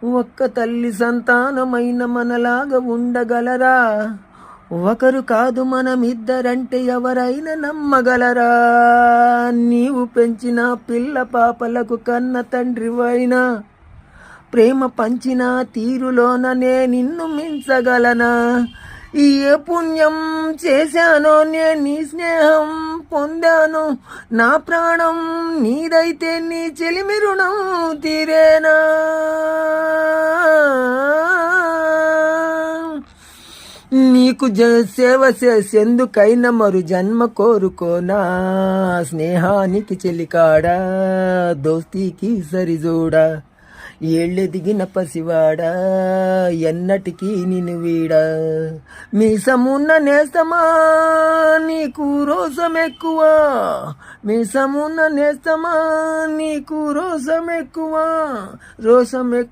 ఒక్క తల్లి సంతానమైన మనలాగా ఉండగలరా? ఒకరు కాదు మనమిద్దరంటే ఎవరైనా నమ్మగలరా? నీవు పెంచిన పిల్ల పాపలకు కన్న తండ్రివైనా ప్రేమ పంచిన తీరులోననే నిన్ను మించగలనా? ఏ పుణ్యం చేశానో నేను నీ స్నేహం పొందాను, నా ప్రాణం నీదైతే నీ చెలిమి రుణం తీరేనా? నీకు సేవ చేసేందుకైనా మరు జన్మ కోరుకోనా? స్నేహానికి చెలికాడా, దోస్తీకి సరిజోడా, ఏళ్ళెదిగిన పసివాడా ఎన్నటికీ నిన్ను వీడా. మీసమున్న నేస్తమా నీకు రోసం ఎక్కువ, మీసమున్న నేస్తమా నీకు రోసం ఎక్కువ, రోసం ఎక్కువ.